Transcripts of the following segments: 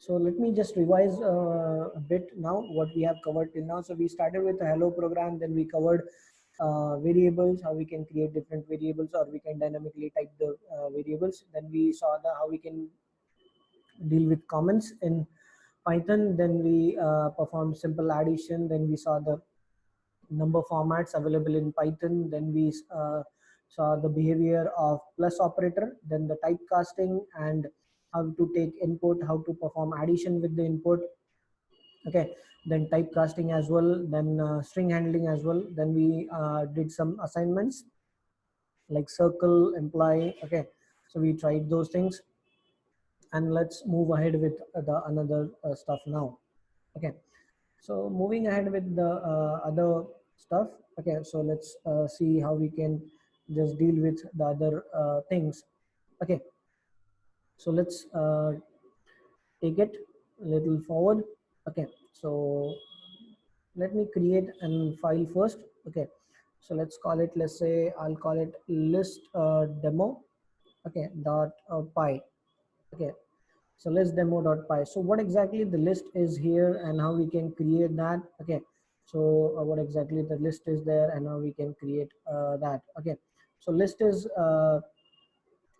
So let me just revise a bit now what we have covered till now. So we started with a hello program, then we covered variables, how we can create different variables, or we can dynamically type the variables. Then we saw how we can deal with comments in Python. Then we performed simple addition. Then we saw the number formats available in Python. Then we saw the behavior of plus operator, then the typecasting, and how to take input, how to perform addition with the input. Okay, then typecasting as well, then string handling as well. Then we did some assignments like circle, imply. Okay, so we tried those things, and let's move ahead with the another stuff now. Okay, so moving ahead with the other stuff. Okay, so let's see how we can just deal with the other things. Okay, so let's take it a little forward. Okay, so let me create a file first. Okay, so let's call it, let's say I'll call it list demo. Okay, dot py. Okay, so list demo.py. So what exactly the list is here and how we can create that. Okay, so what exactly the list is there and how we can create that. Okay, so list is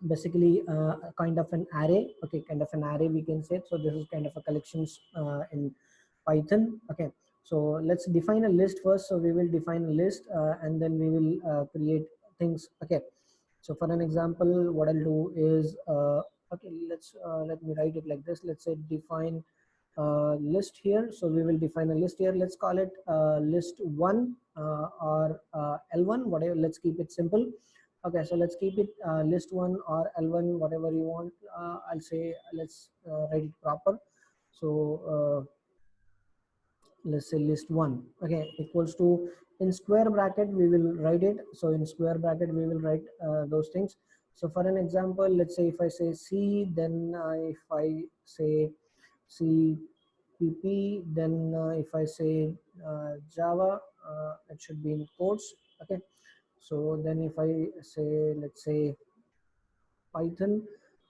basically a kind of an array. Okay, kind of an array we can say. So this is kind of a collections in Python. Okay, so let's define a list first. So we will define a list and then we will create things. Okay, so for an example, what I'll do is okay, let me write it like this. Let's say define list here. So we will define a list here. Let's call it list1 or L1, whatever. Let's keep it simple. Okay, so let's keep it list1 or L1, whatever you want. I'll say let's write it proper. So let's say list1. Okay, equals to, in square bracket we will write it. So in square bracket we will write those things. So for an example, let's say if I say C, then if I say CPP, then if I say Java, it should be in quotes. Okay, so then if I say, let's say Python,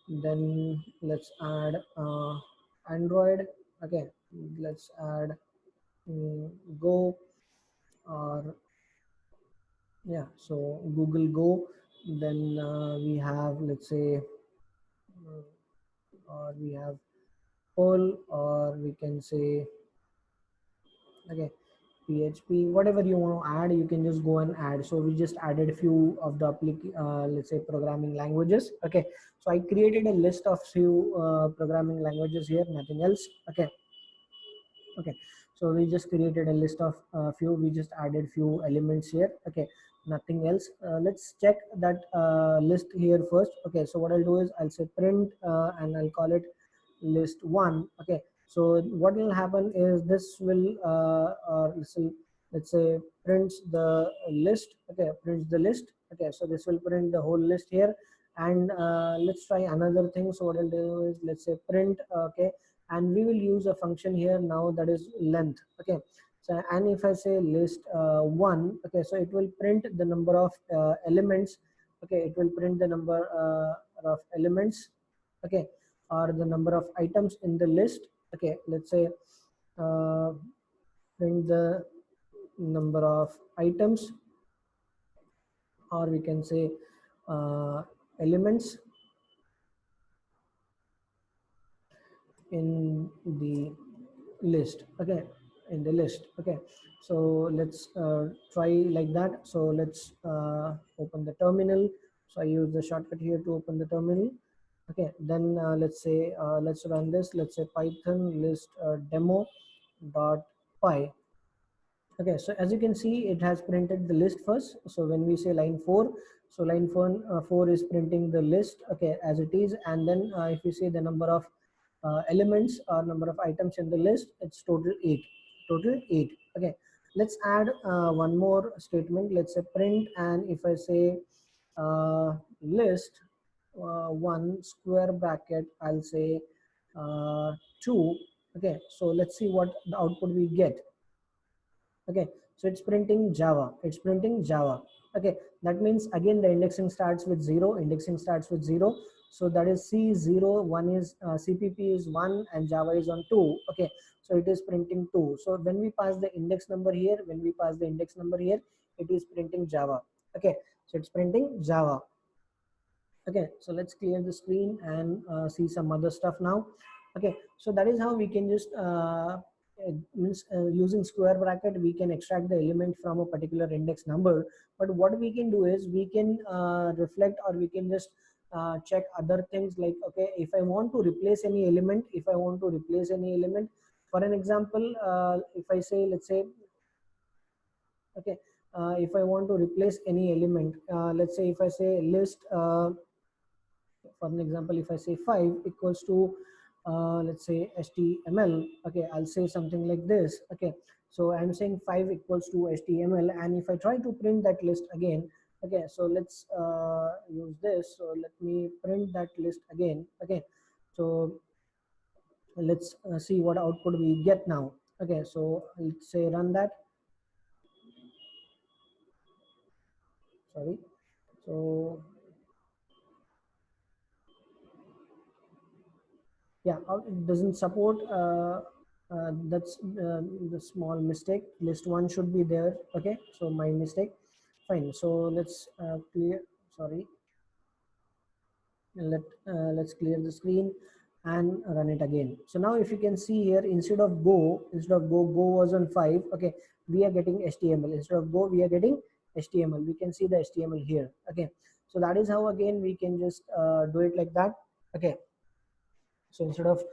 then let's add Android. Okay, let's add Go, or yeah, so Google Go. Then we have, let's say or we have Perl, or we can say, okay, PHP, whatever you want to add, you can just go and add. So we just added a few of the let's say programming languages. Okay, so I created a list of few programming languages here, nothing else. Okay, okay, so we just created a list of few, we just added few elements here. Okay, nothing else. Let's check that list here first. Okay, so what I'll do is I'll say print and I'll call it list1. Okay, so what will happen is this will or let's say prints the list. Okay, prints the list. Okay, so this will print the whole list here. And let's try another thing. So what I'll do is, let's say print. Okay, and we will use a function here now, that is length. Okay, so and if I say list 1, okay, so it will print the number of elements. Okay, it will print the number of elements. Okay, or the number of items in the list. Okay, let's say uh, print the number of items, or we can say elements in the list. Okay, in the list. Okay, so let's try like that. So let's open the terminal. So I use the shortcut here to open the terminal. Okay, then let's say let's run this. Let's say python list demo dot py. Okay, so as you can see, it has printed the list first. So when we say line 4, so line 4 is printing the list, okay, as it is. And then if you say the number of elements or number of items in the list, it's total 8. Total 8. Okay, let's add one more statement. Let's say print, and if I say list 1 square bracket, I'll say 2. Okay, so let's see what the output we get. Okay, so it's printing Java. It's printing Java. Okay, that means again the indexing starts with 0. Indexing starts with 0. So that is C0, one is CPP is 1 and Java is on 2. Okay, so it is printing 2. So when we pass the index number here, it is printing Java. Okay, so it's printing Java. Okay, so let's clear the screen and see some other stuff now. Okay, so that is how we can just using square bracket we can extract the element from a particular index number. But what we can do is we can reflect, or we can just check other things like, okay, if I want to replace any element, for an example, if I say, let's say, okay, if I want to replace any element, let's say if I say list, for an example, if I say 5 equals to let's say HTML, okay, I'll say something like this. Okay, so I'm saying 5 equals to HTML, and if I try to print that list again, okay, so let's use this. So let me print that list again. Okay, so let's see what output we get now. Okay, so let's say run that. Sorry. So yeah, it doesn't support, that's the small mistake. List one should be there. Okay, so my mistake. Fine, so let's clear, sorry, let's clear the screen and run it again. So now if you can see here, instead of go was on 5. Okay, we are getting HTML. Instead of go, we are getting HTML. We can see the HTML here. Okay, so that is how again we can just do it like that. Okay, so instead of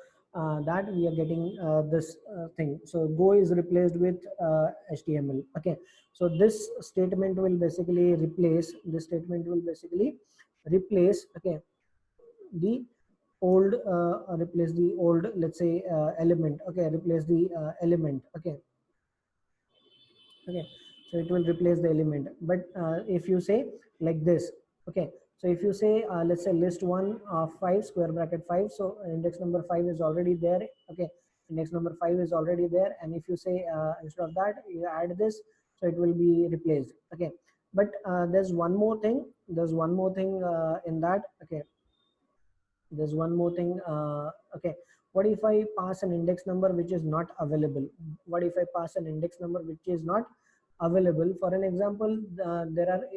that, we are getting this thing. So go is replaced with HTML. Okay, so this statement will basically replace, okay, the replace the old, let's say, element. Okay, replace the element. Okay, okay, so it will replace the element. But if you say like this, okay, so if you say let's say list one of 5 square bracket 5, so index number 5 is already there. Okay, index number 5 is already there, and if you say instead of that you add this, so it will be replaced. Okay, but there's one more thing, in that. Okay, there's one more thing. Okay, what if I pass an index number which is not available? For an example,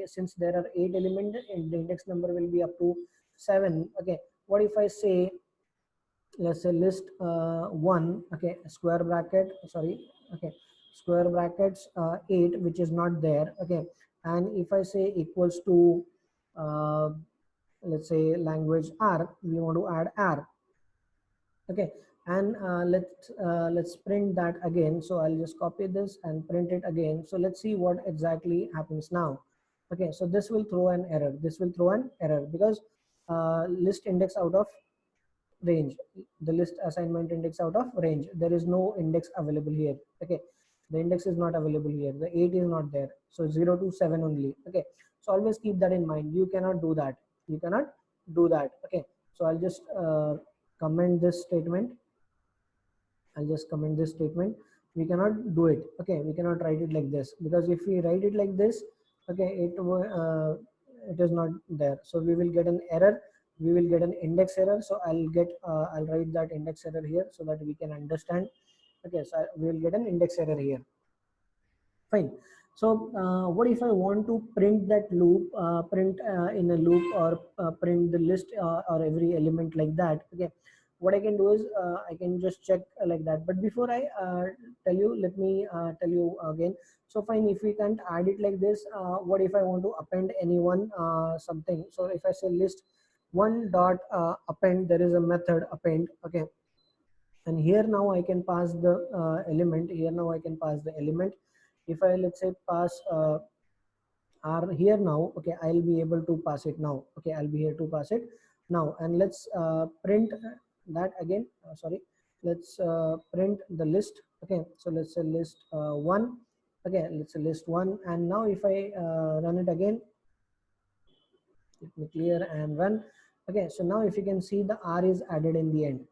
since there are 8 elements and the index number will be up to 7. Okay, what if I say, let's say list 1, okay, square bracket, sorry, okay, square brackets 8, which is not there. Okay, and if I say equals to uh, let's say language R, we want to add R. Okay, and let's print that again. So I'll just copy this and print it again. So let's see what exactly happens now. Okay, so this will throw an error. Because list index out of range, the list assignment index out of range, there is no index available here. Okay, the index is not available here, the 8 is not there, so 0 to 7 only. Okay, so always keep that in mind. You cannot do that. Okay, so I'll just comment this statement. We cannot do it. Okay, we cannot write it like this, because if we write it like this, okay, it is not there, so we will get an error. We will get an index error. So I'll write that index error here so that we can understand. Okay, so we will get an index error here. Fine. So what if I want to print that loop, in a loop, or print the list or every element like that? Okay, what I can do is I can just check like that. But before I tell you, let me tell you again. So fine, if we can't add it like this, what if I want to append anyone something? So if I say list one dot append, there is a method append. Okay, and here now I can pass the element. If I, let's say, pass R here now, okay, I'll be able to pass it now. Okay, I'll be here to pass it now, and let's print that again. Sorry, let's print the list. Okay, so let's say list one. Okay, let's say list one, and now if I run it again, let me clear and run. Okay, so now if you can see, the R is added in the end.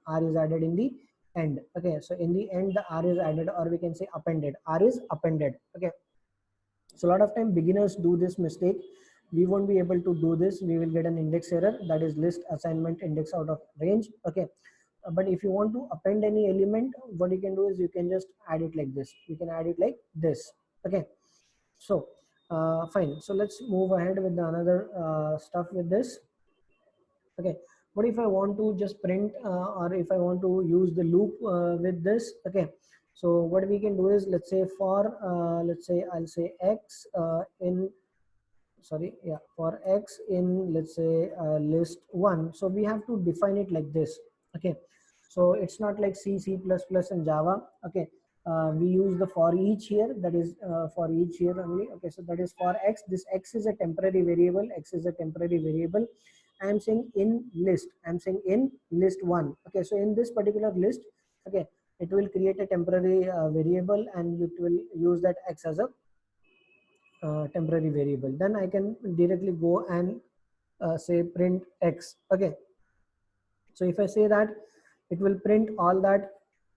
Okay, so in the end the R is added, or we can say appended. R is appended. Okay, so a lot of time beginners do this mistake. we won't be able to do this. We will get an index error, that is list assignment index out of range. Okay. But if you want to append any element, what you can do is you can just add it like this. You can add it like this. Okay. So fine. So let's move ahead with the another stuff with this. Okay. What if I want to just print or if I want to use the loop with this? Okay. So what we can do is, let's say for let's say I'll say x in sorry, yeah, for x in, let's say list 1. So we have to define it like this. Okay. So it's not like C++ and Java. Okay. We use the for each here, that is for each here only. Okay. So that is for x. This x is a temporary variable. X is a temporary variable. I am saying in list. I'm saying in list 1. Okay. So in this particular list, okay, it will create a temporary variable, and it will use that x as a temporary variable. Then I can directly go and say print x. Okay. So if I say that, it will print all that.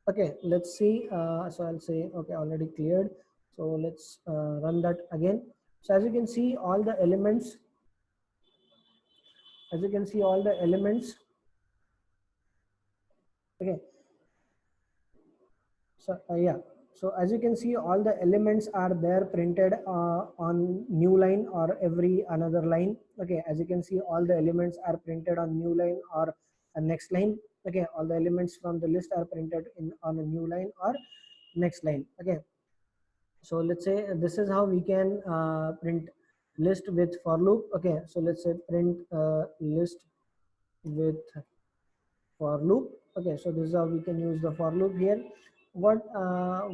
Okay. Let's see. So I'll say, okay, already cleared. So let's run that again. So as you can see, all the elements, as you can see, all the elements. Okay. So yeah. So as you can see, all the elements are there printed on new line or every another line. Okay, as you can see, all the elements are printed on new line or a next line. Okay, all the elements from the list are printed in on a new line or next line. Okay, so let's say this is how we can print list with for loop. Okay, so let's say print list with for loop. Okay, so this is how we can use the for loop here. What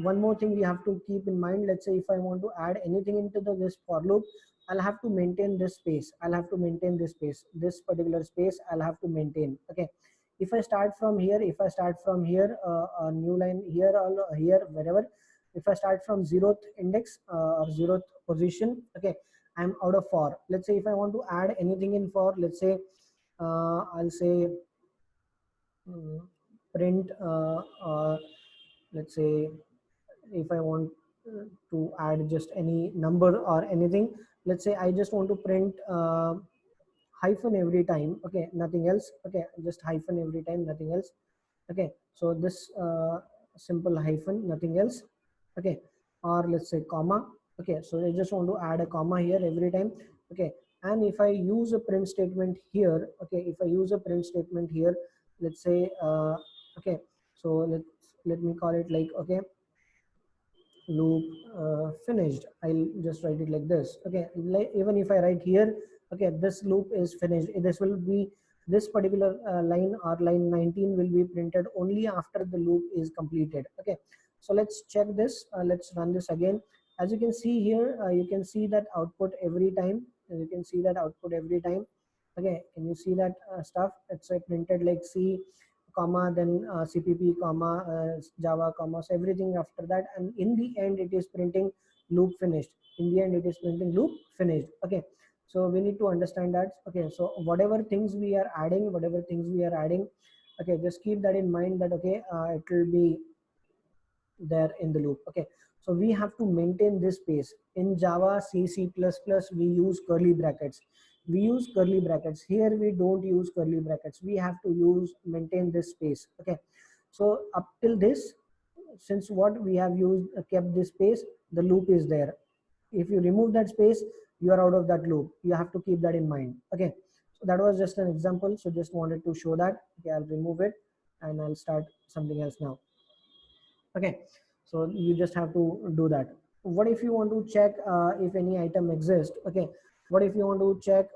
one more thing we have to keep in mind, let's say if I want to add anything into this for loop, I'll have to maintain this space. I'll have to maintain this space, this particular space I'll have to maintain. Okay, if I start from here, if I start from here, a new line here or here, wherever, if I start from 0th index or 0th position, okay, I'm out of for. Let's say if I want to add anything in for, let's say I'll say print let's say if I want to add just any number or anything, let's say I just want to print hyphen every time. Okay, nothing else. Okay, just hyphen every time, nothing else. Okay, so this simple hyphen, nothing else. Okay, or let's say comma. Okay, so I just want to add a comma here every time. Okay, and if I use a print statement here, okay, if I use a print statement here, let's say okay, so let me call it like, okay, loop finished. I'll just write it like this. Okay, like even if I write here, okay, this loop is finished, this will be, this particular line or line 19 will be printed only after the loop is completed. Okay, so let's check this. Let's run this again. As you can see here, you can see that output every time. You can see that output every time. Okay, can you see that stuff? It's printed like C comma, then CPP comma, Java comma, so everything after that, and in the end it is printing loop finished. In the end it is printing loop finished. Okay, so we need to understand that. Okay, so whatever things we are adding, okay, just keep that in mind that, okay, it will be there in the loop. Okay, so we have to maintain this space. In Java, C++, we use curly brackets. We use curly brackets. Here we don't use curly brackets. We have to use maintain this space. Okay, so up till this, since what we have used kept this space, the loop is there. If you remove that space, you are out of that loop. You have to keep that in mind. Okay, so that was just an example, so just wanted to show that. Okay, I'll remove it and I'll start something else now. Okay, so you just have to do that. What if you want to check if any item exists? Okay, what if you want to check,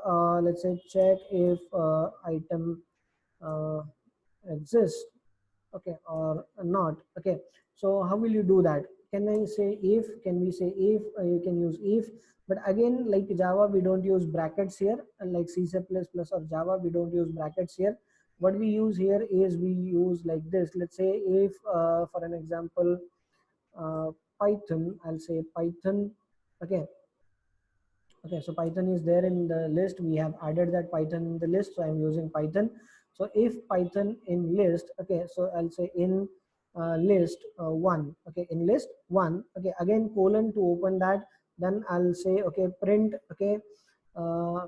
let's say check if item uh, exists, okay, or not? Okay, so how will you do that? Can I say if, can we say if, you can use if, but again, like Java, we don't use brackets here, and like C++ or Java, we don't use brackets here. What we use here is we use like this. Let's say if for an example uh, Python, I'll say Python. Okay, okay, so Python is there in the list. We have added that Python in the list, so I'm using Python. So if Python in list, okay, so I'll say in list 1. Okay, in list 1. Okay, again colon to open that. Then I'll say, okay, print, okay, uh,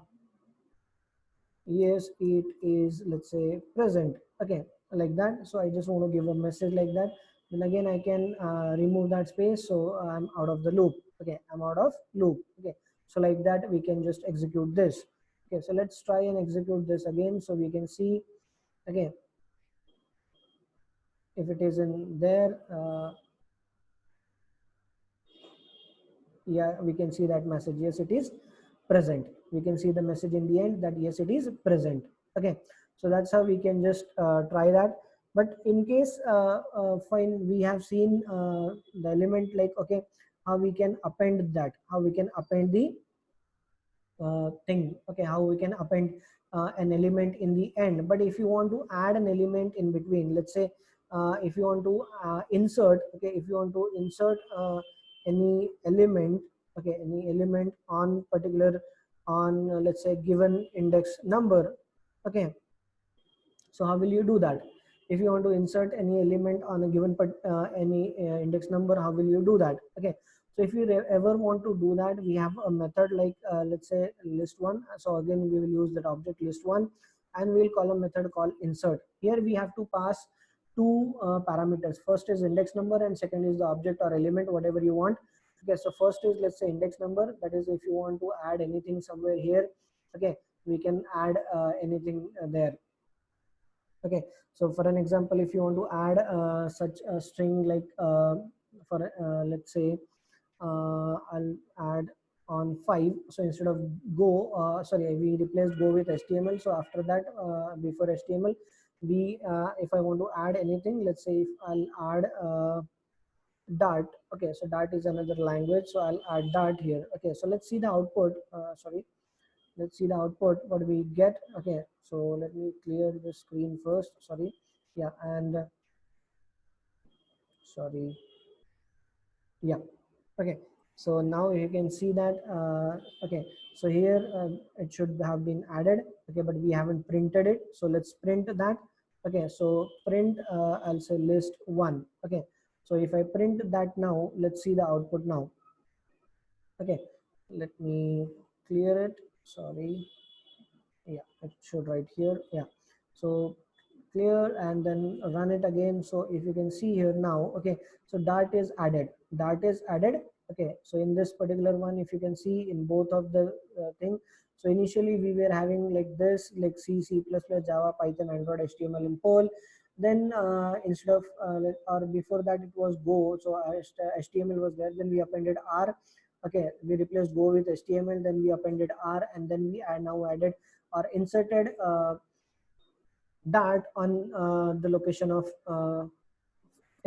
yes, it is, let's say, present. Okay, like that. So I just want to give a message like that. Then again I can remove that space, so I'm out of the loop. Okay, I'm out of loop. Okay, so like that we can just execute this. Okay, so let's try and execute this again, so we can see. Okay, if it is in there, yeah, we can see that message, yes, it is present. We can see the message in the end that yes, it is present. Okay, so that's how we can just try that. But in case fine, we have seen the element, like, okay, how we can append that, how we can append the thing. Okay, how we can append an element in the end. But if you want to add an element in between, let's say if you want to insert, okay, if you want to insert any element, okay, any element on particular, on let's say given index number. Okay, so how will you do that? If you want to insert any element on a given any index number, how will you do that? Okay, so if you ever want to do that, we have a method like let's say list one. So again, we will use that object list one, and we'll call a method called insert. Here we have to pass two parameters. First is index number, and second is the object or element, whatever you want. Okay, so first is, let's say, index number. That is, if you want to add anything somewhere here, okay, we can add anything there. Okay, so for an example, if you want to add such a string like for let's say I'll add on 5. So instead of go, sorry, we replaced go with HTML. So after that, before HTML, we if I want to add anything, let's say if I'll add Dart. Okay, so Dart is another language, so I'll add Dart here. Okay, so let's see the output. Sorry, let's see the output what we get. Okay, so let me clear the screen first. Sorry, yeah, and sorry, yeah. Okay, so now you can see that okay, so here it should have been added. Okay, but we haven't printed it, so let's print that. Okay, so print I'll say list one. Okay, so if I print that now, let's see the output now. Okay, let me clear it. Sorry, yeah, it should right here. Yeah, so clear and then run it again. So if you can see here now, okay, so Dart is added. Dart is added. Okay, so in this particular one, if you can see in both of the thing, so initially we were having like this, like C, C++, Java, Python, Android, HTML, and Perl. Then instead of or before that it was Go, so HTML was there. Then we appended R. Okay, we replaced Go with HTML. Then we appended R, and then we are now added or inserted Dart on the location of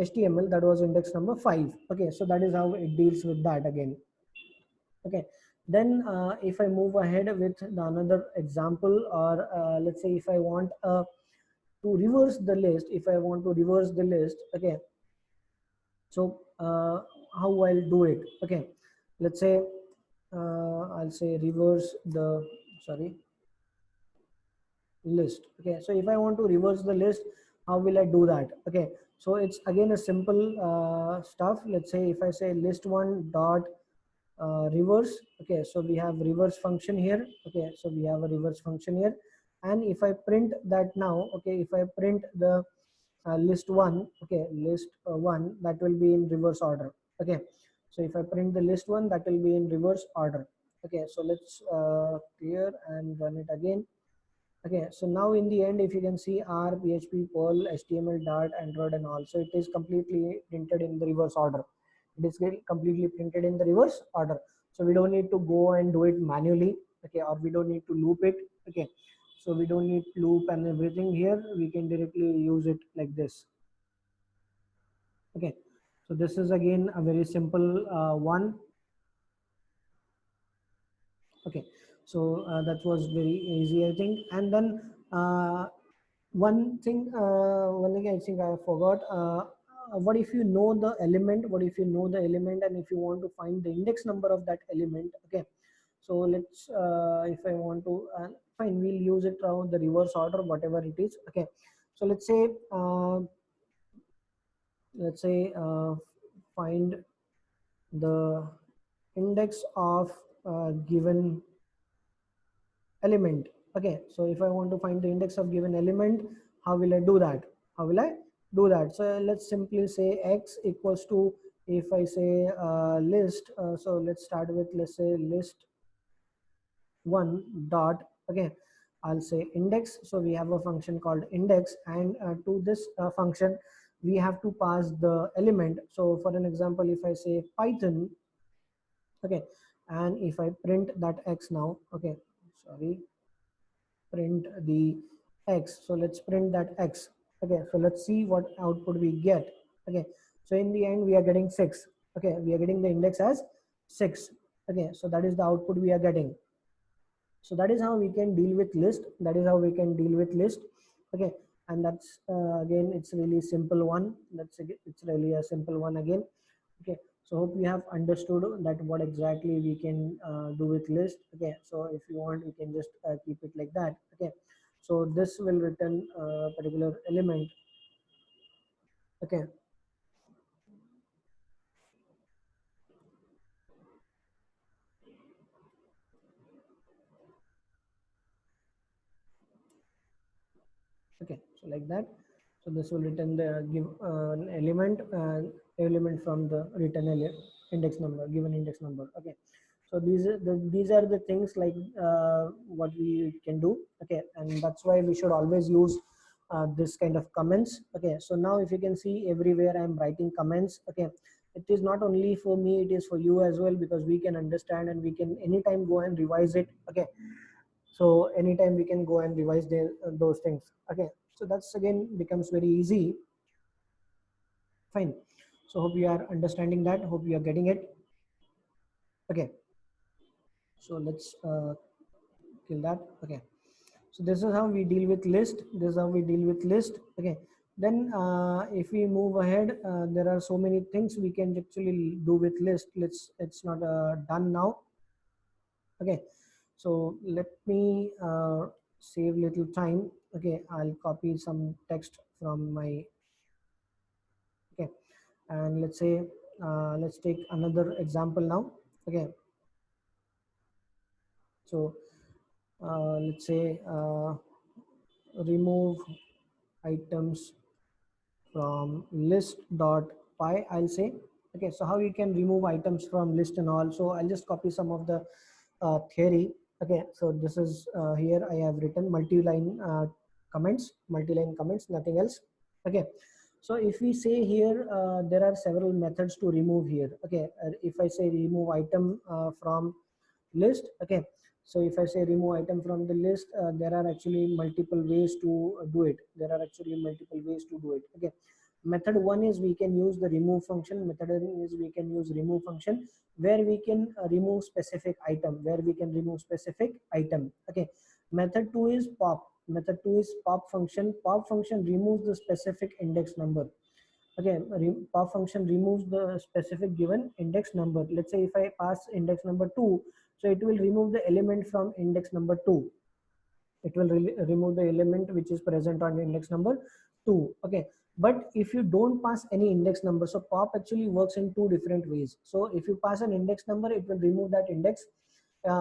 HTML, that was index number 5. Okay, so that is how it deals with that again. Okay, then if I move ahead with the another example, or let's say if I want to reverse the list, if I want to reverse the list, okay, so how I'll do it? Okay, let's say I'll say reverse the, sorry, list. Okay, so if I want to reverse the list, how will I do that? Okay, so it's again a simple stuff. Let's say if I say list one dot reverse. Okay, so we have reverse function here. Okay, so we have a reverse function here, and if I print that now, okay, if I print the list one, okay, list one, that will be in reverse order. Okay, so if I print the list one, that will be in reverse order. Okay, so let's clear and run it again. Okay, so now in the end, if you can see R, PHP, Perl, HTML, Dart, Android, and all, so it is completely printed in the reverse order. It is completely printed in the reverse order. So we don't need to go and do it manually. Okay, or we don't need to loop it. Okay, so we don't need loop and everything here. We can directly use it like this. Okay, so this is again a very simple one. Okay, so that was very easy, I think. And then one thing I think I forgot. What if you know the element? What if you know the element, and if you want to find the index number of that element? Okay, so let's if I want to fine, we'll use it around the reverse order, whatever it is. Okay, so let's say find the index of given element. Okay, so if I want to find the index of given element, how will I do that? How will I do that? So let's simply say x equals to, if I say list, so let's start with, let's say list one dot, okay, I'll say index. So we have a function called index, and to this function we have to pass the element. So for an example, if I say python, okay, and if I print that x now, okay, sorry, print the x, so let's print that x. Okay, so let's see what output we get. Okay, so in the end we are getting 6. Okay, we are getting the index as 6. Okay, so that is the output we are getting. So that is how we can deal with list. That is how we can deal with list. Okay, and that's again, it's really simple one. It's really a simple one again. Okay, so hope you have understood that what exactly we can do with list. Okay, so if you want, you can just keep it like that. Okay, so this will return a particular element. Okay, okay, so like that. So this will return the give an element from the index number, given index number. Okay, so these are the things like what we can do. Okay, and that's why we should always use this kind of comments. Okay, so now if you can see, everywhere I'm writing comments. Okay, it is not only for me, it is for you as well, because we can understand and we can anytime go and revise it. Okay, so anytime we can go and revise those things. Okay, so that's again becomes very easy. Fine, so hope you are understanding that, hope you are getting it. Okay, so let's kill that. Okay, so this is how we deal with list. This is how we deal with list. Okay, then if we move ahead, there are so many things we can actually do with list. It's not done now. Okay, so let me save little time. Okay, I'll copy some text from my, okay, and let's say let's take another example now. Okay, so let's say remove items from list dot py, I'll say. Okay, so how you can remove items from list and all. So I'll just copy some of the theory. Okay, so this is here I have written multi-line comments, nothing else. Okay, so if we say here there are several methods to remove here. Okay, if I say remove item from list. Okay, so if I say remove item from the list, there are actually multiple ways to do it. There are actually multiple ways to do it. Okay, method one is we can use the remove function. Method is we can use remove function, where we can remove specific item, where we can remove specific item. Okay, method two is pop. Method two is pop function. Pop function removes the specific index number. Okay, pop function removes the specific given index number. Let's say if I pass index number 2, so it will remove the element from index number 2. It will remove the element which is present on index number 2. Okay, but if you don't pass any index number, so pop actually works in two different ways. So if you pass an index number, it will remove that index.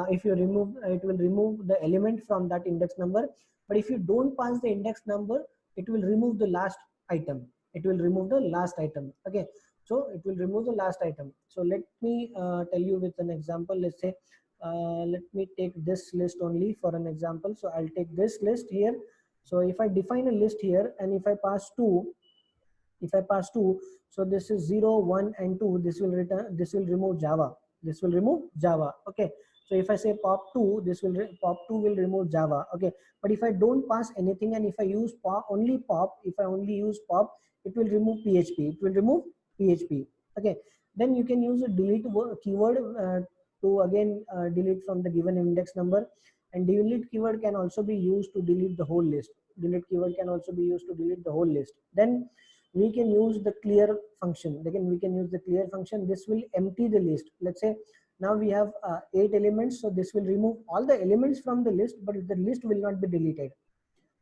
If you remove, it will remove the element from that index number. But if you don't pass the index number, it will remove the last item. It will remove the last item. Okay, so it will remove the last item. So let me tell you with an example. Let's say let me take this list only for an example. So I'll take this list here. So if I define a list here, and if I pass 2, if I pass 2, so this is 0, 1 and 2, this will return, this will remove Java. This will remove Java. Okay, so if I say pop 2, this will pop 2 will remove Java. Okay, but if I don't pass anything, and if I use pop, only pop, if I only use pop, it will remove PHP. It will remove PHP. Okay, then you can use a delete keyword to again delete from the given index number. And delete keyword can also be used to delete the whole list. Delete keyword can also be used to delete the whole list. Then we can use the clear function. Again, we can use the clear function. This will empty the list. Let's say now we have 8 elements, so this will remove all the elements from the list, but the list will not be deleted.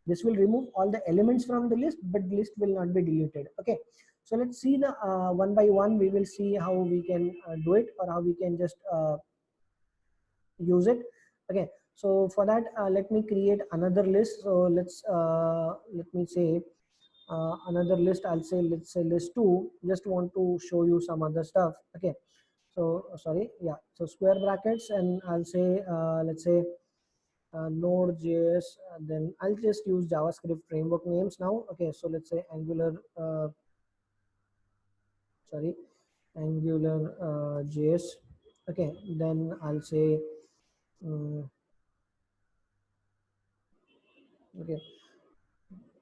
This will remove all the elements from the list, but the list will not be deleted. Okay, so let's see the one by one. We will see how we can do it, or how we can just use it. Okay, So for that, let me create another list. So let me say another list. I'll say, let's say list 2. Just want to show you some other stuff. Okay, so sorry, yeah, so square brackets, and I'll say let's say Node.js. Then I'll just use JavaScript framework names now. Okay, so let's say Angular, sorry, Angular JS. Okay, then I'll say um, okay,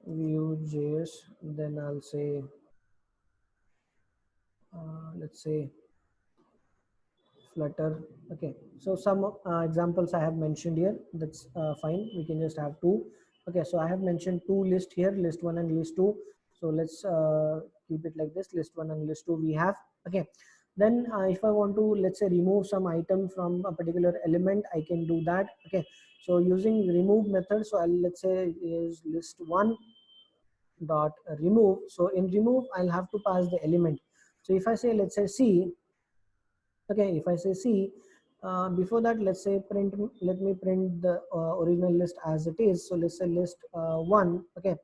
Vue.js. Then I'll say let's say Flutter. Okay, so some examples I have mentioned here. That's fine. We can just have two. Okay, so I have mentioned two lists here, list 1 and list 2. So let's keep it like this, list 1 and list 2 we have. Okay, then if I want to, let's say, remove some item from a particular element, I can do that. Okay, so using remove method, so I'll, let's say, is list 1 dot remove. So in remove, I'll have to pass the element. So if I say, let's say C. Okay, if I say C, before that, let's say print, let me print the original list as it is. So let's say list 1. Okay,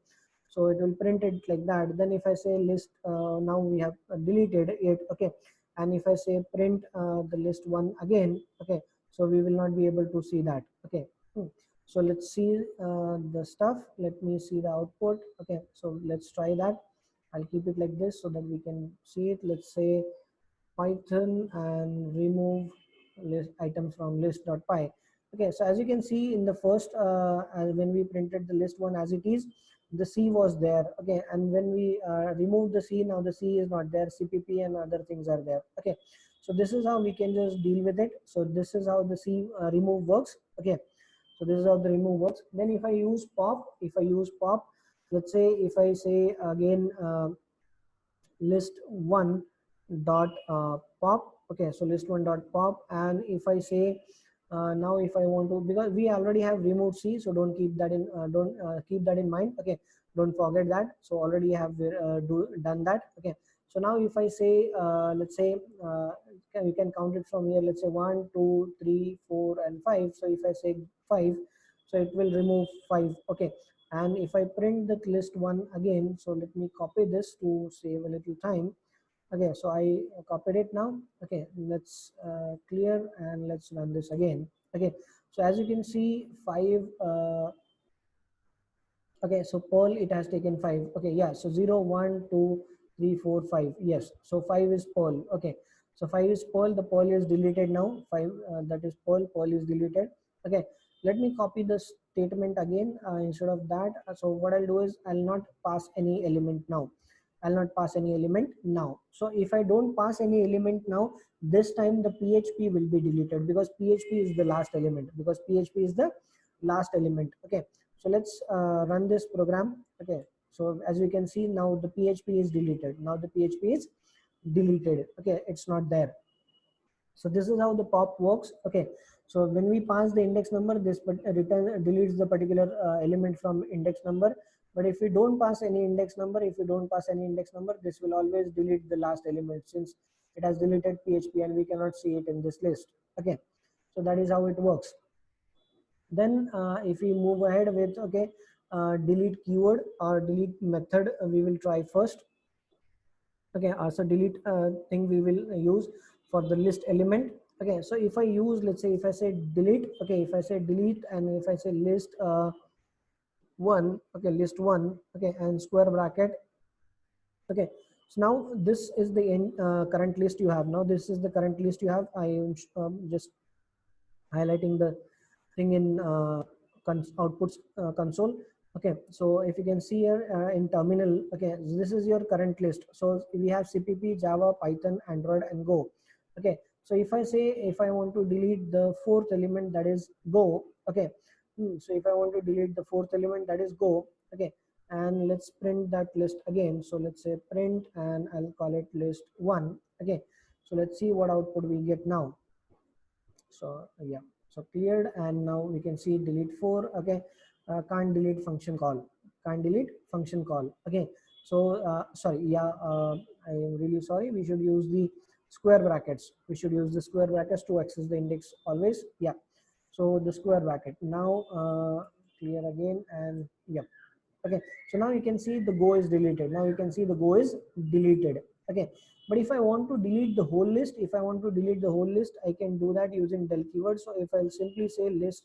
so it will print it like that. Then if I say list, now we have deleted it. Okay, and if I say print the list 1 again, okay, so we will not be able to see that. Okay. So let's see the stuff. Let me see the output. Okay, so let's try that. I'll keep it like this so that we can see it. Let's say Python and remove list items from list.py. Okay, so as you can see in the first, when we printed the list 1 as it is, the C was there. Okay, and when we remove the C, now the C is not there. CPP and other things are there. Okay, so this is how we can just deal with it. So this is how the C remove works. Okay, so this is how the remove works. Then if I use pop, let's say if I say again list 1 dot pop. Okay, so list 1 dot pop, and if I say now if I want to, because we already have removed C, so don't keep that in, don't keep that in mind. Okay, don't forget that. So already have done that. Okay, so now if I say let's say we can count it from here. Let's say 1 2 3 4 and 5. So if I say 5, so it will remove 5. Okay, and if I print the list 1 again, so let me copy this to save a little time. Okay, so I copied it now. Okay, let's clear and let's run this again. Okay, so as you can see, 5 okay, so Perl, it has taken 5. Okay, yeah, so 0 1 2 3 4 5. Yes, so 5 is Perl. Okay, so 5 is Perl. The Perl is deleted now. 5, that is Perl is deleted. Okay, let me copy the statement again instead of that. So what I'll do is I'll not pass any element now. I'll not pass any element now. So if I don't pass any element now, this time the PHP will be deleted, because PHP is the last element, because PHP is the last element. Okay, so let's run this program. Okay, so as you can see, now the PHP is deleted. Now the PHP is deleted. Okay, it's not there. So this is how the pop works. Okay, so when we pass the index number, this return deletes the particular element from index number. But if we don't pass any index number, this will always delete the last element, since it has deleted PHP and we cannot see it in this list. Okay, so that is how it works. Then if we move ahead with, okay, delete keyword or delete method, we will try first. Okay, so delete thing we will use for the list element. Okay, so if I use, let's say if I say delete, okay, if I say delete and if I say list 1, okay, list 1, okay, and square bracket. Okay, so now this is the current list you have. Now this is the current list you have. I am just highlighting the thing in outputs console. Okay, so if you can see here in terminal, okay, this is your current list. So we have CPP, Java, Python, Android, and Go. Okay, so if I say, if I want to delete the fourth element, that is Go. Okay, so if I want to delete the fourth element, that is Go. Okay, and let's print that list again. So let's say print, and I'll call it list 1. Okay, so let's see what output we get now. So yeah, so cleared, and now we can see delete 4. Okay, can't delete function call, okay. So sorry, yeah, I am really sorry. We should use the square brackets, to access the index always. Yeah, So the square bracket now, clear again, and yep. Okay, so now you can see the go is deleted. Now you can see the go is deleted. Okay, but if I want to delete the whole list, if I want to delete the whole list, I can do that using del keyword. So if I'll simply say list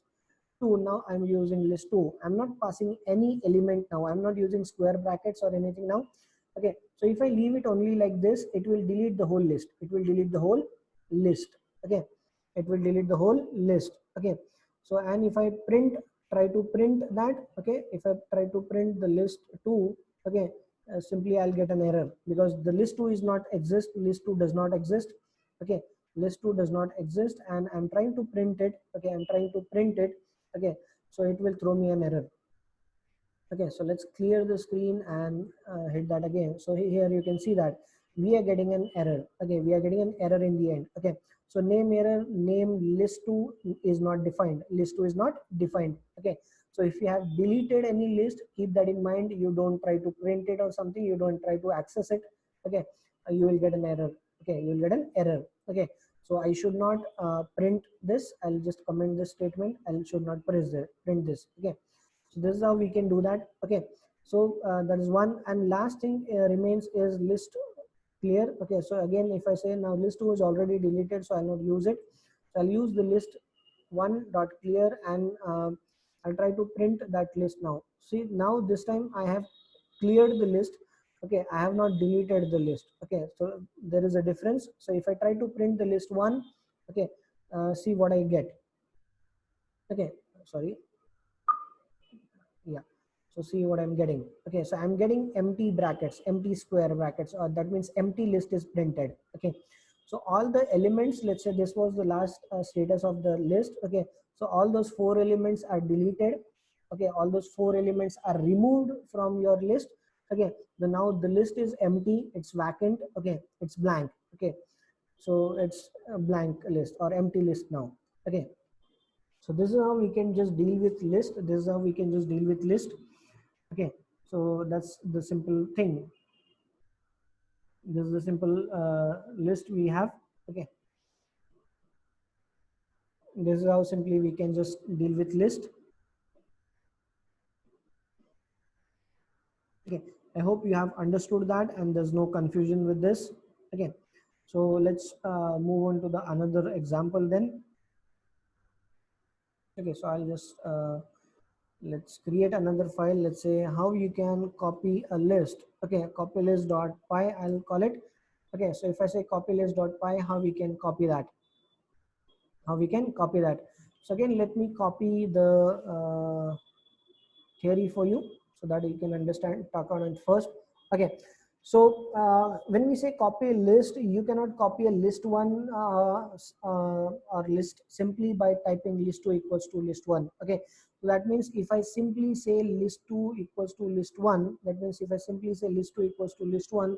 2, now I'm using list 2. I'm not passing any element now. I'm not using square brackets or anything now. Okay, so if I leave it only like this, it will delete the whole list. It will delete the whole list. Okay, it will delete the whole list. Okay, so and if I try to print that, okay, if I try to print the list 2, okay, simply I'll get an error because the list 2 is not exist. List 2 does not exist. Okay, list 2 does not exist, and I'm trying to print it. Okay, I'm trying to print it. Okay, so it will throw me an error. Okay, so let's clear the screen and hit that again. So here you can see that we are getting an error. Okay, we are getting an error in the end. Okay, so name error, name list2 is not defined. List2 is not defined. Okay, so if you have deleted any list, keep that in mind. You don't try to print it or something. You don't try to access it. Okay, you will get an error. Okay, you will get an error. Okay, so I should not print this. I'll just comment this statement. I should not print this. Okay, so this is how we can do that. Okay, so that is one, and last thing remains is list clear. Okay, so again, if I say now list 2 is already deleted, so I'll not use it. So I'll use the list 1 dot clear, and I'll try to print that list now. See, now this time I have cleared the list. Okay, I have not deleted the list. Okay, so there is a difference. So if I try to print the list 1, okay, see what I get. Okay, sorry, yeah, so see what I'm getting. Okay, so I'm getting empty brackets, empty square brackets, or that means empty list is printed. Okay, so all the elements, let's say this was the last status of the list. Okay, so all those 4 elements are deleted. Okay, all those 4 elements are removed from your list. Okay, now the list is empty, it's vacant. Okay, it's blank. Okay, so it's a blank list or empty list now. Okay, so this is how we can just deal with list. This is how we can just deal with list. Okay, so that's the simple thing. This is the simple list we have. Okay, this is how simply we can just deal with list. Okay, I hope you have understood that and there's no confusion with this. Okay, so let's move on to the another example then. Okay, so I'll just let's create another file. Let's say how you can copy a list. Okay, copy list.py, I'll call it. Okay, so if I say copy list.py, how we can copy that? How we can copy that? So again, let me copy the theory for you so that you can understand, talk on it first. Okay, so when we say copy list, you cannot copy a list 1 or list simply by typing list 2 equals to list 1. Okay, so that means if I simply say list 2 equals to list 1, that means if I simply say list 2 equals to list 1,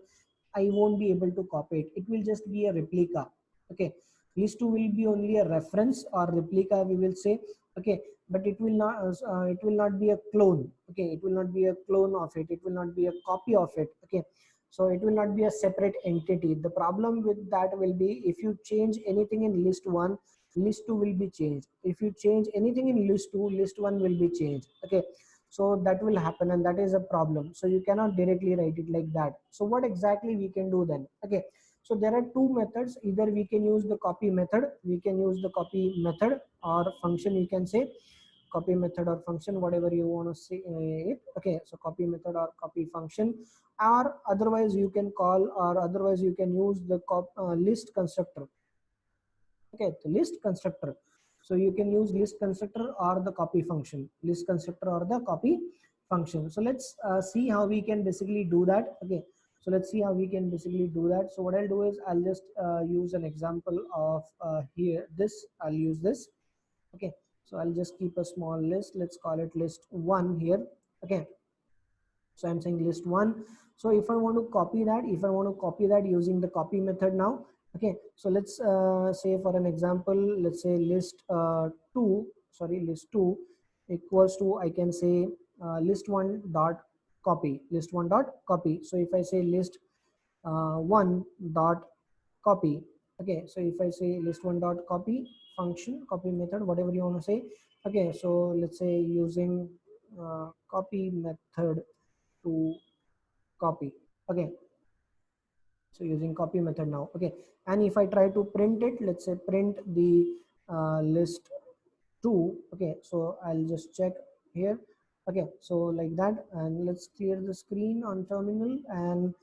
I won't be able to copy it. It will just be a replica. Okay, list 2 will be only a reference or replica, we will say. Okay, but it will not be a clone. Okay, it will not be a clone of it. It will not be a copy of it. Okay, so it will not be a separate entity. The problem with that will be if you change anything in list 1, list 2 will be changed. If you change anything in list 2, list 1 will be changed. Okay, so that will happen, and that is a problem. So you cannot directly write it like that. So what exactly we can do then? Okay, so there are two methods. Either we can use the copy method, or function, you can say copy method or function, whatever you want to say it. Okay, so copy method or copy function, or otherwise you can call, or otherwise you can use the list constructor. Okay, the list constructor. So you can use list constructor or the copy function, list constructor or the copy function. So let's see how we can basically do that. Okay, so let's see how we can basically do that. So what I'll do is I'll just use an example of here. I'll use this. Okay, so I'll just keep a small list. Let's call it list 1 here. Okay, so I'm saying list 1. So if I want to copy that, using the copy method now. Okay, so let's say for an example, let's say list 2 equals to, I can say list 1 dot copy, list 1 dot copy. So if I say list 1 dot copy, Okay, so if I say list1 dot copy function, copy method, whatever you want to say. Okay, so let's say using copy method to copy. Okay, so using copy method now. Okay, and if I try to print it, let's say print the list 2. Okay, so I'll just check here. Okay, so like that, and let's clear the screen on terminal, and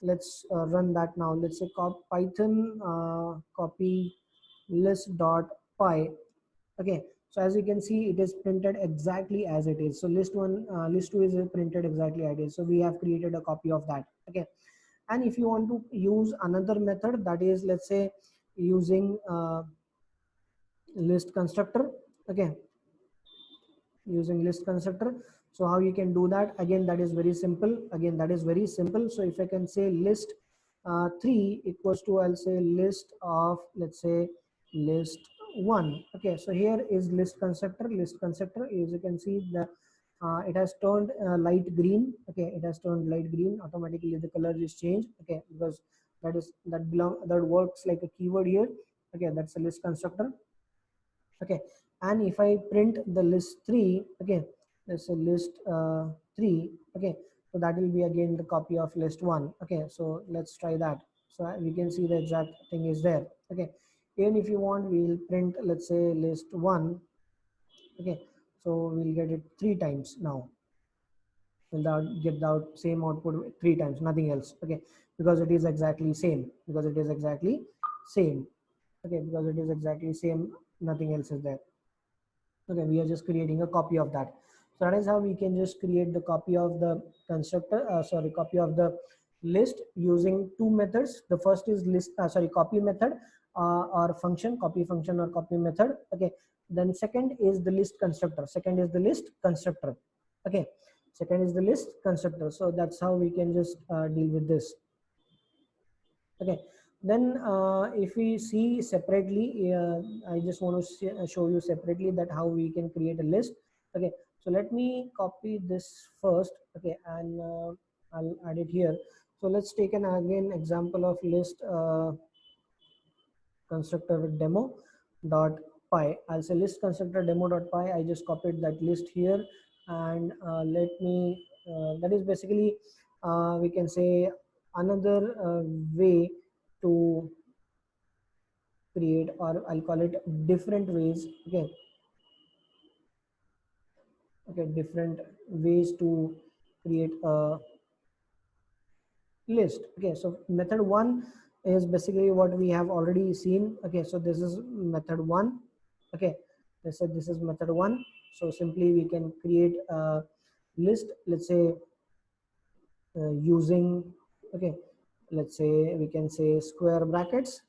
let's run that now. Let's say python copy list dot py. Okay, so as you can see, it is printed exactly as it is. So list 2 is printed exactly as it is. So we have created a copy of that. Okay, and if you want to use another method, that is, let's say using list constructor. Okay, using list constructor. So how you can do that? Again, that is very simple. Again, that is very simple. So if I can say list 3 equals to, I'll say list of, let's say list 1. Okay, so here is list constructor. List constructor, as you can see, the it has turned light green. Okay, it has turned light green automatically. The color is changed. Okay, because that works like a keyword here. Okay, that's a list constructor. Okay, and if I print the list 3, okay, there's a list 3. Okay, so that will be again the copy of list 1. Okay, so let's try that. So we can see the exact thing is there. Okay, even if you want, we'll print, let's say list 1. Okay, so we'll get it 3 times now. We'll get the same output 3 times, nothing else. Okay, because it is exactly same. Because it is exactly same. Okay, because it is exactly same, nothing else is there. Okay, we are just creating a copy of that. So that is how we can just create the copy of the constructor, copy of the list using two methods. The first is copy method or function, copy function or copy method. Okay, then second is the list constructor. Second is the list constructor. Okay, second is the list constructor. So that's how we can just deal with this. Okay, then if we see separately, I just want to show you separately that how we can create a list. Okay, so let me copy this first. Okay, and I'll add it here. So let's take an again example of list constructor with demo dot py. I'll say list constructor demo dot py. I just copied that list here, and let me that is basically we can say another way to create, or I'll call it different ways. Okay, okay, different ways to create a list. Okay, so method 1 is basically what we have already seen. Okay, so this is method 1. Okay, this is method 1. So simply we can create a list, let's say using, okay, let's say we can say square brackets.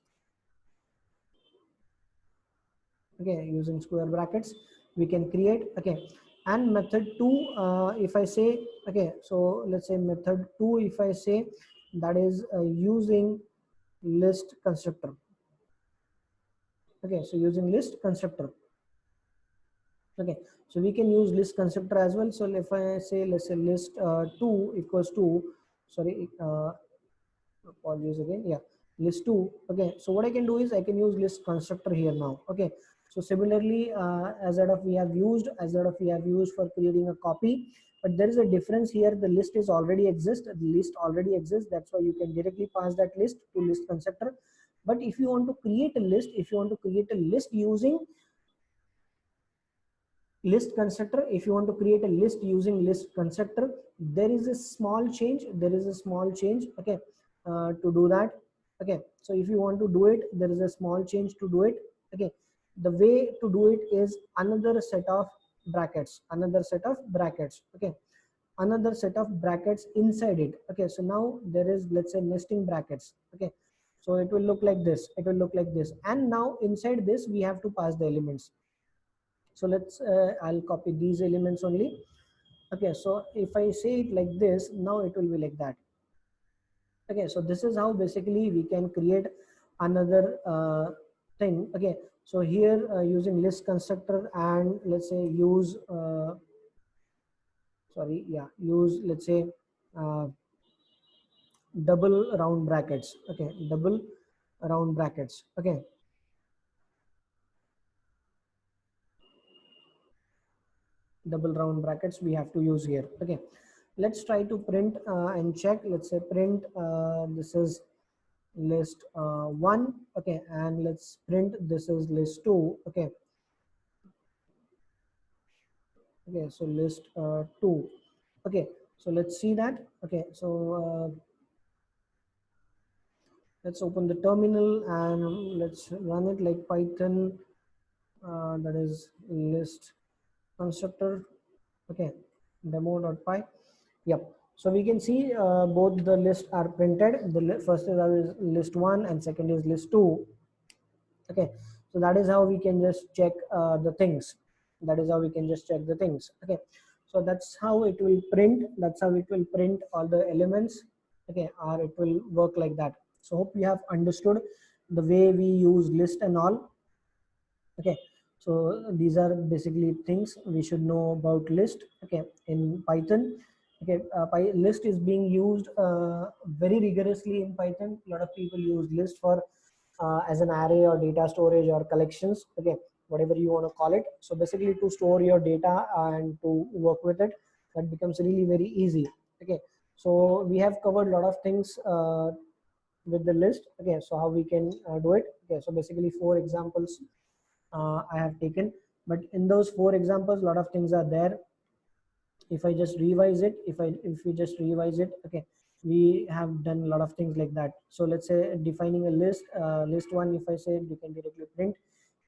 Okay, using square brackets we can create. Okay, and method 2, if I say, okay, so let's say method 2, if I say, that is using list constructor. Okay, so using list constructor. Okay, so we can use list constructor as well. So if I say, let's say list 2 equals to, sorry, apologies again, yeah, list 2. Okay, so what I can do is I can use list constructor here now. Okay, so similarly, as that of we have used for creating a copy, but there is a difference here. The list is already exists. The list already exists. That's why you can directly pass that list to list constructor. But if you want to create a list, if you want to create a list using list constructor, if you want to create a list using list constructor, there is a small change. There is a small change. Okay, to do that. Okay, so if you want to do it, there is a small change to do it. Okay, the way to do it is another set of brackets, another set of brackets. Okay, another set of brackets inside it. Okay, so now there is, let's say, nesting brackets. Okay, so it will look like this, it will look like this, and now inside this we have to pass the elements. So let's I'll copy these elements only. Okay, so if I say it like this, now it will be like that. Okay, so this is how basically we can create another thing. Okay, so here using list constructor, and let's say use sorry, yeah, use, let's say uh, double round brackets. Okay, double round brackets. Okay, double round brackets we have to use here. Okay, let's try to print and check. Let's say print this is list 1. Okay, and let's print this is list 2. Okay, okay, so list 2. Okay, so let's see that. Okay, so let's open the terminal and let's run it like Python, that is list constructor. Okay, demo.py. Yep, so we can see both the lists are printed. The first is list 1 and second is list 2. Okay, so that is how we can just check the things. That is how we can just check the things. Okay, so that's how it will print. That's how it will print all the elements. Okay, or it will work like that. So hope you have understood the way we use list and all. Okay, so these are basically things we should know about list. Okay, in Python. Okay, list is being used very rigorously in Python. A lot of people use list for as an array or data storage or collections. Okay, whatever you want to call it. So basically to store your data and to work with it, that becomes really very easy. Okay, so we have covered a lot of things with the list. Okay, so how we can do it. Okay, so basically 4 examples I have taken, but in those 4 examples a lot of things are there. If I just revise it, if we just revise it, okay, we have done a lot of things like that. So let's say defining a list, list 1, if I say, you can directly print.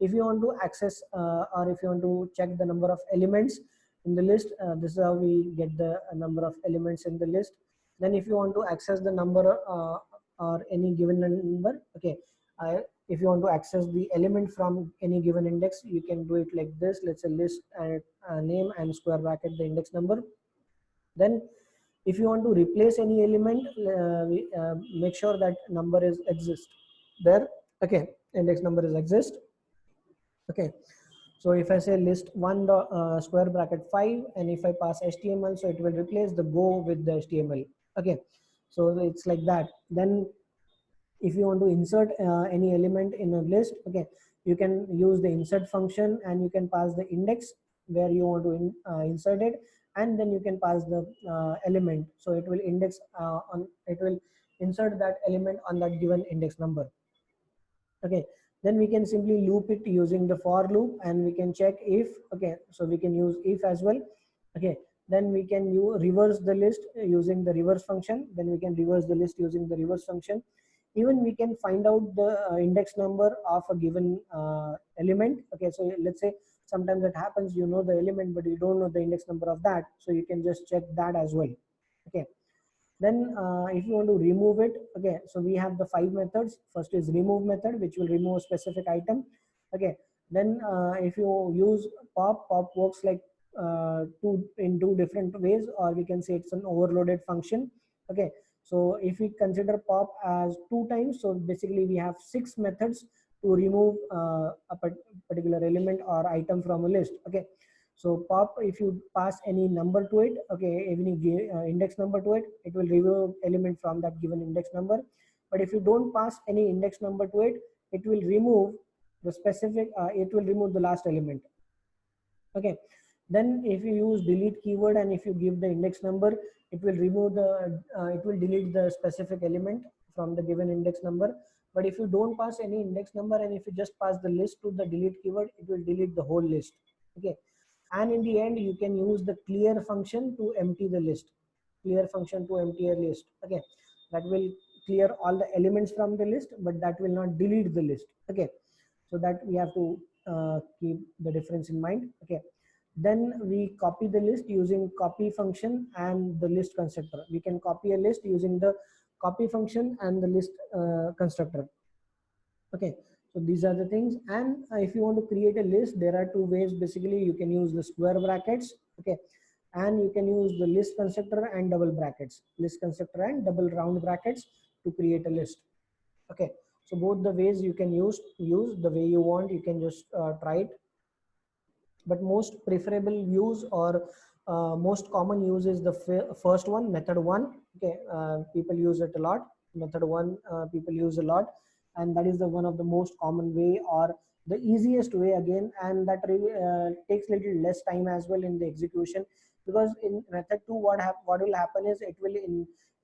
If you want to access or if you want to check the number of elements in the list, this is how we get the number of elements in the list. Then if you want to access the number or any given number, okay, if you want to access the element from any given index, you can do it like this. Let's say list and name and square bracket the index number. Then if you want to replace any element, make sure that number is exist there. Okay, index number is exist. Okay, so if I say list 1 square bracket 5, and if I pass HTML, so it will replace the go with the HTML. Okay, so it's like that. Then if you want to insert any element in a list, okay, you can use the insert function and you can pass the index where you want to insert it, and then you can pass the element, so it will index on it will insert that element on that given index number. Okay, then we can simply loop it using the for loop, and we can check if. Okay, so we can use if as well. Okay, then we can reverse the list using the reverse function. Then we can reverse the list using the reverse function. Even we can find out the index number of a given element. Okay, so let's say sometimes it happens, you know the element but you don't know the index number of that, so you can just check that as well. Okay, then if you want to remove it, okay, so we have the 5 methods. First is remove method, which will remove a specific item. Okay, then if you use pop works like in two different ways, or we can say it's an overloaded function. Okay, so if we consider pop as 2 times, so basically we have 6 methods to remove a particular element or item from a list. Okay, so pop, if you pass any number to it, okay, any index number to it, it will remove element from that given index number. But if you don't pass any index number to it, it will remove the specific, it will remove the last element. Okay, then if you use delete keyword and if you give the index number, it will remove the, it will delete the specific element from the given index number. But if you don't pass any index number and if you just pass the list to the delete keyword, it will delete the whole list. Okay, and in the end you can use the clear function to empty the list. Clear function to empty a list. Okay, that will clear all the elements from the list, but that will not delete the list. Okay, so that we have to keep the difference in mind. Okay, then we copy the list using copy function and the list constructor. We can copy a list using the copy function and the list constructor. Okay, so these are the things. And if you want to create a list, there are 2 ways. Basically you can use the square brackets. Okay, and you can use the list constructor and double brackets, list constructor and double round brackets to create a list. Okay, so both the ways you can use the way you want. You can just try it, but most preferable use or most common use is the first one, method 1. Okay, people use it a lot. Method 1 people use a lot. and that is the one of the most common way or the easiest way again, and that really takes little less time as well in the execution. Because in method 2 what will happen is it will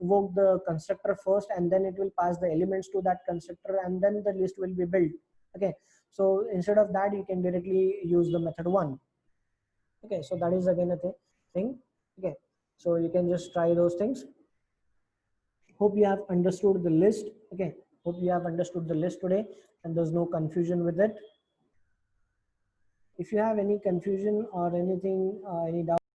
invoke the constructor first, and then it will pass the elements to that constructor, and then the list will be built. Okay, so instead of that you can directly use the method 1. Okay, so that is again a thing. Okay, so you can just try those things. Hope you have understood the list. Okay, hope you have understood the list today and there's no confusion with it. If you have any confusion or anything, any doubt,